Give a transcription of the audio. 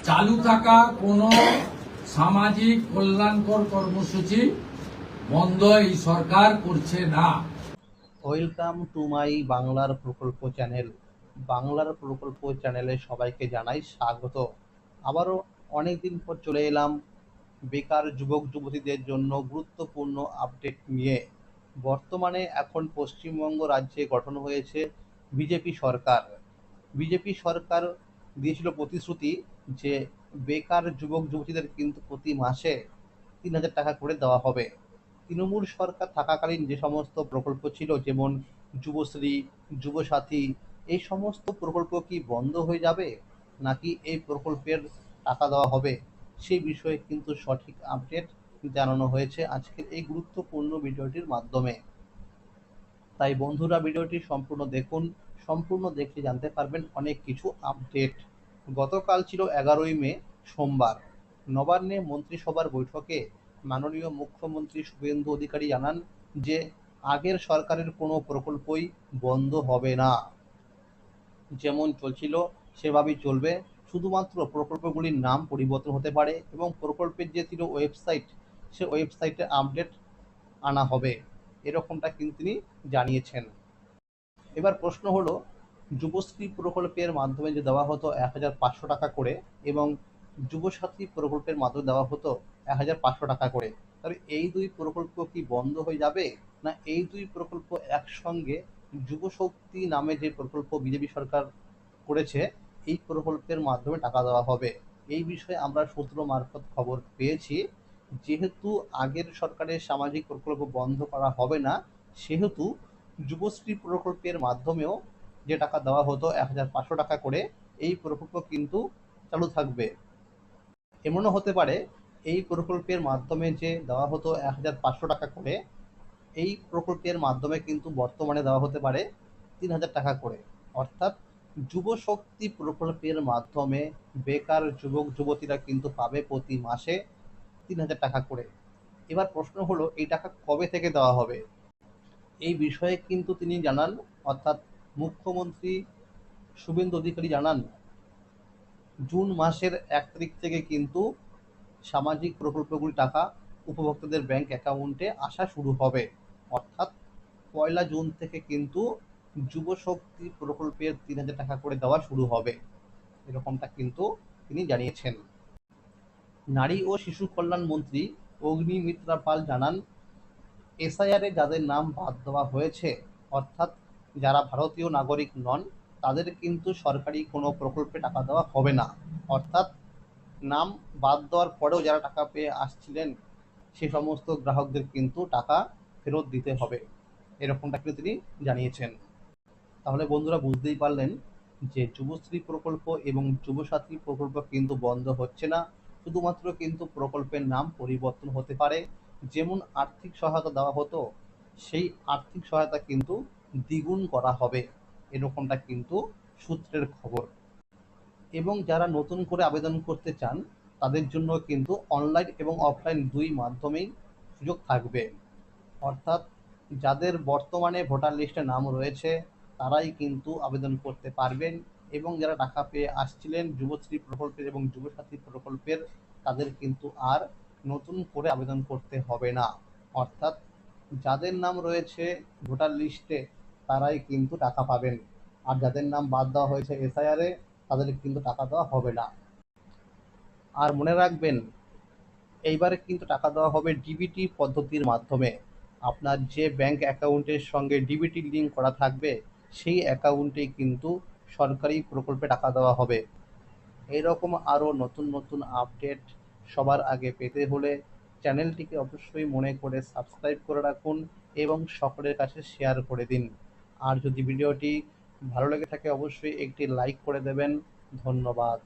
চালু থাকা কোনো সামাজিক কল্যাণকর কর্মসূচি বন্ধ এই সরকার করছে না। ওয়েলকাম টু মাই বাংলার প্রকল্প চ্যানেল। বাংলার প্রকল্প চ্যানেলে সবাইকে জানাই স্বাগত। আবারও অনেকদিন পর চলে এলাম বেকার যুবক যুবতীদের জন্য গুরুত্বপূর্ণ আপডেট নিয়ে। বর্তমানে এখন পশ্চিমবঙ্গ রাজ্যে গঠন হয়েছে বিজেপি সরকার। বিজেপি সরকার দিয়েছিল প্রতিশ্রুতি যে বেকার যুবক যুবতীদের কিন্তু প্রতি মাসে ৩,০০০ টাকা করে দেওয়া হবে। তৃণমূল সরকার থাকাকালীন যে সমস্ত প্রকল্প ছিল, যেমন যুবশ্রী, যুবসাথী, এই সমস্ত প্রকল্প কি বন্ধ হয়ে যাবে, নাকি এই প্রকল্পের টাকা দেওয়া হবে, সেই বিষয়ে কিন্তু সঠিক আপডেট জানানো হয়েছে আজকের এই গুরুত্বপূর্ণ ভিডিওটির মাধ্যমে। তাই বন্ধুরা, ভিডিওটি সম্পূর্ণ দেখুন। সম্পূর্ণ দেখলে জানতে পারবেন অনেক কিছু আপডেট। গতকাল ছিল 11ই মে, সোমবার। নবান্নে মন্ত্রিসভার বৈঠকে মাননীয় মুখ্যমন্ত্রী শুভেন্দু অধিকারী জানান যে আগের সরকারের কোনো প্রকল্পই বন্ধ হবে না, যেমন চলছিল সেভাবেই চলবে। শুধুমাত্র প্রকল্পগুলির নাম পরিবর্তন হতে পারে এবং প্রকল্পের যে ছিল ওয়েবসাইট, সে ওয়েবসাইটে আপডেট আনা হবে, এরকমটা কিন্তু তিনি জানিয়েছেন। এবার প্রশ্ন হলো, যুবশ্রী প্রকল্পের মাধ্যমে যে দেওয়া হতো 1,500 টাকা করে, এবং যুবসাথী প্রকল্পের মাধ্যমে দেওয়া হতো 1,500 টাকা করে, তবে এই দুই প্রকল্প কি বন্ধ হয়ে যাবে, না এই দুই প্রকল্প একসঙ্গে যুবশক্তি নামে যে প্রকল্প বিজেপি সরকার করেছে, এই প্রকল্পের মাধ্যমে টাকা দেওয়া হবে? এই বিষয়ে আমরা সূত্র মারফত খবর পেয়েছি, যেহেতু আগের সরকারের সামাজিক প্রকল্প বন্ধ করা হবে না, সেহেতু যুবশ্রী প্রকল্পের মাধ্যমেও যে টাকা দেওয়া হতো 1,500 টাকা করে, এই প্রকল্প কিন্তু চালু থাকবে। এমনও হতে পারে এই প্রকল্পের মাধ্যমে যে দেওয়া হতো 1,500 টাকা করে, এই প্রকল্পের মাধ্যমে কিন্তু বর্তমানে দেওয়া হতে পারে 3,000 টাকা করে। অর্থাৎ যুবশক্তি প্রকল্পের মাধ্যমে বেকার যুবক যুবতীরা কিন্তু পাবে প্রতি মাসে 3,000 টাকা করে। এবার প্রশ্ন হলো, এই টাকা কবে থেকে দেওয়া হবে? এই বিষয়ে কিন্তু তিনি জানান, অর্থাৎ মুখ্যমন্ত্রী শুভেন্দু অধিকারী জানান, জুন মাসের 1 তারিখ থেকে কিন্তু সামাজিক প্রকল্পগুলি টাকা উপভোক্তাদের ব্যাংক অ্যাকাউন্টে আসা শুরু হবে। অর্থাৎ 1 জুন থেকে কিন্তু যুবশক্তি প্রকল্পের 3,000 টাকা করে দেওয়া শুরু হবে, এরকমটা কিন্তু তিনি জানিয়েছেন। নারী ও শিশু কল্যাণ মন্ত্রী অগ্নিমিত্রা পাল জানান, এসআইআরে যাদের নাম বাদ দেওয়া হয়েছে, অর্থাৎ যারা ভারতীয় নাগরিক নন, তাদের কিন্তু সরকারি কোনো প্রকল্পে টাকা দেওয়া হবে না। অর্থাৎ নাম বাদ দেওয়ার পরেও যারা টাকা পেয়ে আসছিলেন, সে সমস্ত গ্রাহকদের কিন্তু টাকা ফেরত দিতে হবে, এরকমটা কিন্তু তিনি জানিয়েছেন। তাহলে বন্ধুরা, বুঝতেই পারলেন যে যুবশ্রী প্রকল্প এবং যুবসাথী প্রকল্প কিন্তু বন্ধ হচ্ছে না, শুধুমাত্র কিন্তু প্রকল্পের নাম পরিবর্তন হতে পারে। যেমন আর্থিক সহায়তা দেওয়া হতো, সেই আর্থিক সহায়তা কিন্তু দ্বিগুণ করা হবে, এরকমটা কিন্তু সূত্রের খবর। এবং যারা নতুন করে আবেদন করতে চান, তাদের জন্য কিন্তু অনলাইন এবং অফলাইন দুই মাধ্যমেই সুযোগ থাকবে। অর্থাৎ যাদের বর্তমানে ভোটার লিস্টে নাম রয়েছে, তারাই কিন্তু আবেদন করতে পারবেন, এবং যারা টাকা পেয়ে আসছিলেন যুবশ্রী প্রকল্পের এবং যুবসাথী প্রকল্পের, তাদের কিন্তু আর নতুন করে আবেদন করতে হবে না। অর্থাৎ যাদের নাম রয়েছে ভোটার লিস্টে, তারাই কিন্তু টাকা পাবেন, আর যাদের নাম বাদ দেওয়া হয়েছে এসআইআরে, তাদের কিন্তু টাকা দেওয়া হবে না। আর মনে রাখবেন, এইবারে কিন্তু টাকা দেওয়া হবে ডিবিটি পদ্ধতির মাধ্যমে। আপনার যে ব্যাংক অ্যাকাউন্টের সঙ্গে ডিবিটি লিঙ্ক করা থাকবে, সেই অ্যাকাউন্টেই কিন্তু সরকারি প্রকল্পে টাকা দেওয়া হবে। এইরকম আরও নতুন নতুন আপডেট সবার আগে পেতে হলে চ্যানেলটিকে অবশ্যই মনে করে সাবস্ক্রাইব করে রাখুন এবং সকলের কাছে শেয়ার করে দিন। আর যদি ভিডিওটি ভালো লেগে থাকে, অবশ্যই একটি লাইক করে দেবেন। ধন্যবাদ।